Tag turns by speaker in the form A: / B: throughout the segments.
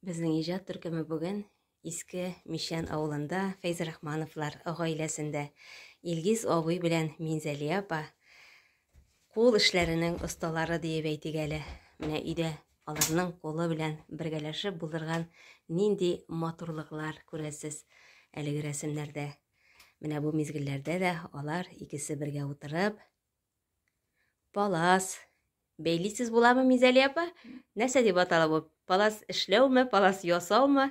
A: Безнең иҗат төркеме бүген Иске Мишән авылында Фәйз Рахмановлар гаиләсендә Илгиз абый белән Минзәлия апа кул эшләренең осталары дип әйтик әле. Менә өйдә аларның кулы белән бергәләшеп булдырган нинди матурлыклар күрәсез әлеге рәсемнәрдә. Менә бу мизгелләрдә дә алар икесе бергә утырып палас бәйлисез буламы, Минзәлия апа? Нәрсә дип атала бу? Палас эшләүме, палас ясаумы?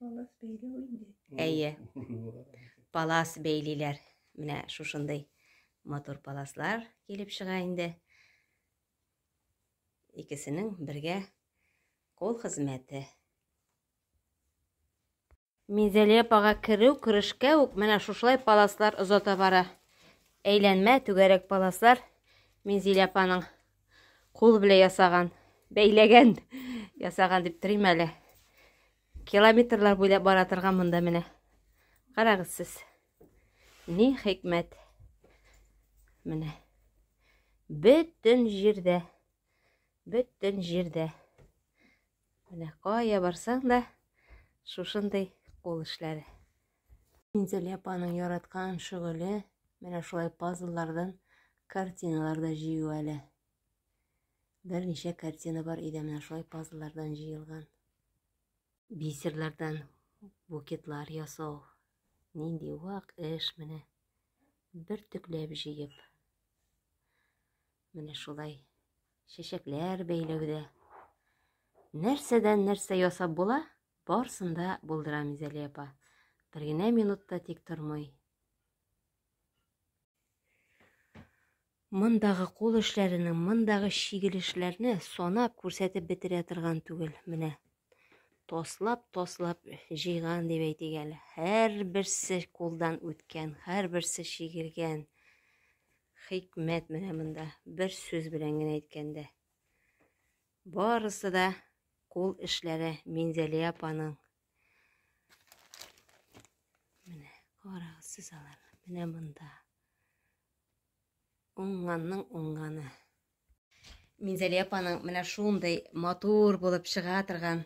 B: Палас бәйләү инде.
A: Әйе. Палас бәйлиләр. Менә шушындай матур паласлар килеп чыга инде. Икесенең бергә кул хезмәте. Минзәлия апага керү керешкә үк менә шушылай паласлар озата бара. Әйләнмә түгәрәк паласлар Минзәлия апаның кул белән ясаган, бәйләгән, ясаган дип торыйм әле. Километрлар буйлап бара торган монда менә. Карагыз сез. Ни хикмәт. Менә. Бөтен җирдә. Бөтен җирдә. Менә кая барсаң да шушындай кул эшләре. Минзәлия апаның яраткан шөгыле менә шулай пазллардан картиналарда җыю әле. Берничә картина бар иде менә шулай пазллардан җыелган. Бисерләрдән букетлар ясау. Нинди вак эш менә. Бер төкләп җыеп. Менә шулай чәчәкләр бәйләүдә. Нәрсәдән нәрсә ясап була? Барсын да булдыра Минзәлия апа. Бер генә минутта тик тормый. Мондагы кул эшләренең, мондагы чигелешләрне санап күрсәтеп бетерә торган түгел. Менә тослап җыйган дип әйтик әле. Һәрберсе кулдан үткән, һәрберсе чигелгән. Хикмәт менә монда. Бер сүз белән генә әйткәндә. Барысы да кул эшләре Минзәлия апаның. Менә карагыз сез аларны. Менә монда. Уңганның уңганы. Минзәлия апаның менә шундай матур булып чыга торган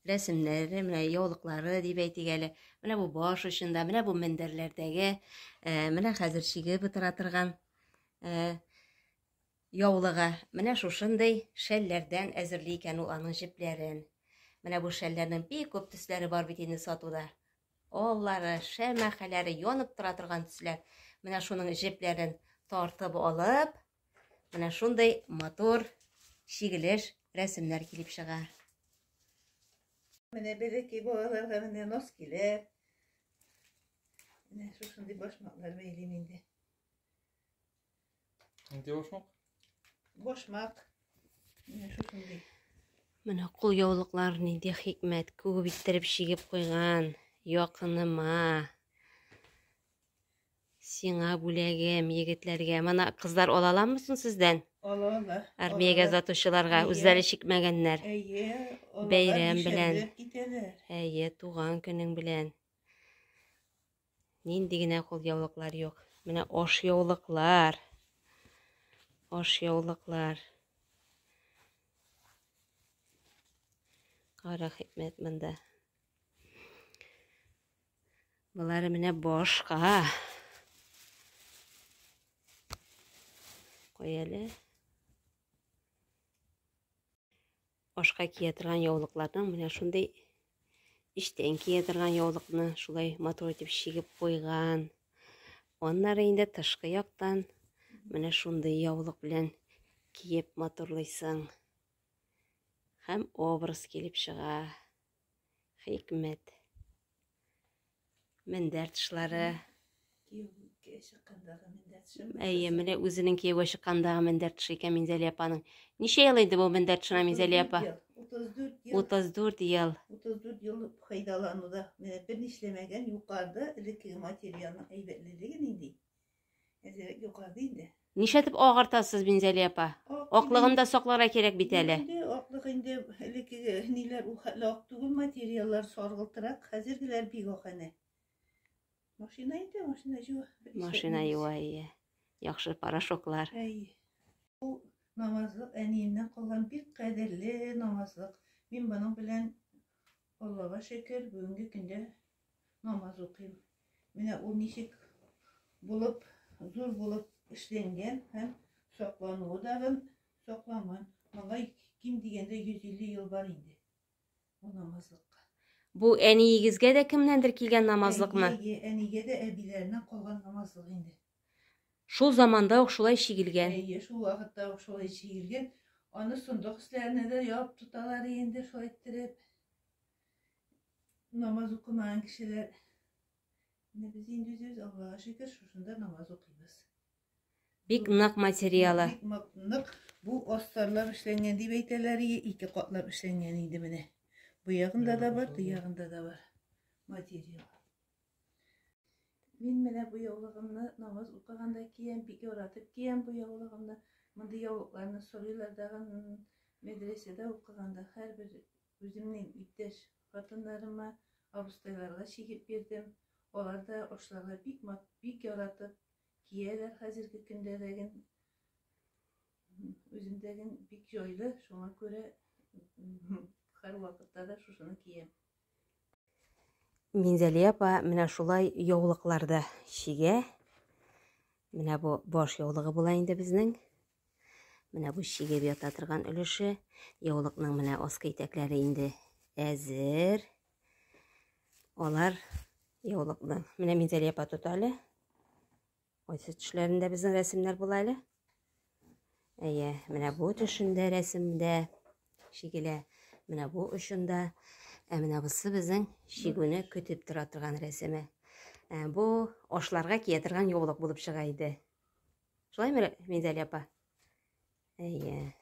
A: рәсемнәре, менә яулыклары дип әйтик әле. Менә бу баш очында, менә бу мендәрләрдәге, менә хәзер чигеп утыра торган яулыгы. Менә шушындай шәлләрдән әзерли икән ул аның җепләрен. Менә бу шәлләрнең бик күп төсләре бар бит инде сатуда. Аллары, шәмәхәләре янып тора торган төсләр. Менә шуның җепләрен тартып алып, менә шундай матур чигелеш рәсемнәр килеп чыга.
B: Менә бәләкәй балаларга менә носкиләр. Менә шушындай башмаклар бәйлим инде.
C: Нинди башмак?
B: Башмак. Менә шушындай.
A: Менә кул яулыклар нинди хикмәт, күп иттереп чигеп куйган. Якыныма. Сиңа бүләгем, егетләргә. Менә кызлар алаламы соң сездән?
B: Алалар.
A: Армиягә озатучыларга үзләре чикмәгәннәр.
B: Әйе.
A: Бәйрәм белән.
B: Китәләр.
A: Әйе, туган көнең белән. Нинди генә кул яулыклар юк. Менә аш яулыклар. Аш яулыклар. Кара хикмәт монда. Булары менә башка. Кой әле. Ашка кия торган яулыкларның менә шундай иштән кия торган яулыкны шулай матур итеп чигеп куйган. Аннары инде тышкы яктан менә шундай яулык белән киеп матурлыйсың. Һәм образ килеп чыга. Хикмәт. Мендәр тышлары. Әйе, менә үзенең кияүгә чыккандагы мендәр тышы икән Минзәлия апаның. Ничә ел инде бу мендәр тышына, Минзәлия апа? 34 ел.
B: 34 ел файдалануда. Менә бер нишләмәгән юқарда элекке материалның әйбәтлелеген инде. Әзерәк юқарда инде.
A: Нишләтеп агартасыз, Минзәлия апа? Аклыгын да сакларга кирәк бит әле.
B: Аклык инде элекке ниләр ул хәтле ак түгел, материаллар саргылтырак, хәзергеләр бик ак әнә. Машина инде, машина җуа.
A: Машина юа, әйе. Яхшы порошоклар.
B: Әйе. Ул намазлык әниемнән калган бик кадерле намазлык. Мин буның белән Аллага шөкер, бүгінгі күнде намаз оқимын. Менә ул ничек булып, зур булып эшленгән һәм саклануы да сакланган. Моңа ким дигәндә 150 ел бар инде. Бу намазлыкка.
A: Бу әниегезгә дә кемнәндер килгән намазлыкмы?
B: Әнигә дә әбиләреннән калган намазлык инде.
A: Шул заманда ук шулай шигелгән.
B: Шул вакытта ук шулай шигелгән. Аны сундук эшләренә дә ябып тоталар инде шулай иттереп. Намаз укымаган кешеләр. Без инде үзебез Аллага шөкер шушында намаз укыйбыз.
A: Бик нык материалы.
B: Бик нык. Бу астарлап эшләнгән дип әйтәләр, 2 катлап эшләнгән инде менә. Бу ягында да бар, бу ягында да бар материал. Мин менә бу яулыгымны намаз укыганда киям, бик яратып киям бу яулыгымны. Мондый яулыкларны сорыйлар дагы медресәдә укыганда һәрбер үземнең иптәш хатыннарыма, абыстайларга чигеп бирдем. Алар да ашларга бик яратып кияләр хәзерге көндәдәген. Үземдәген бик җайлы, шуңа күрә һәр вакытта да шушыны киям.
A: Минзәлия апа менә шулай яулыкларда шигә. Менә бу баш яулыгы була инде безнең. Менә бу шигеп ята торган өлеше. Яулыкның менә аскы итәкләре инде әзер. Алар яулыкның. Менә Минзәлия апа тота әле. Кайсы төшләрендә безнең рәсемнәр була әле. Әйе, менә бу төшендә рәсемдә шигелә. Менә бу очында. Менә бусы безнең шигүне көтеп тора торган рәсеме. Бу ашларга кия торган яулык булып чыга иде. Шулаймы, Минзәлия апа? Әйе.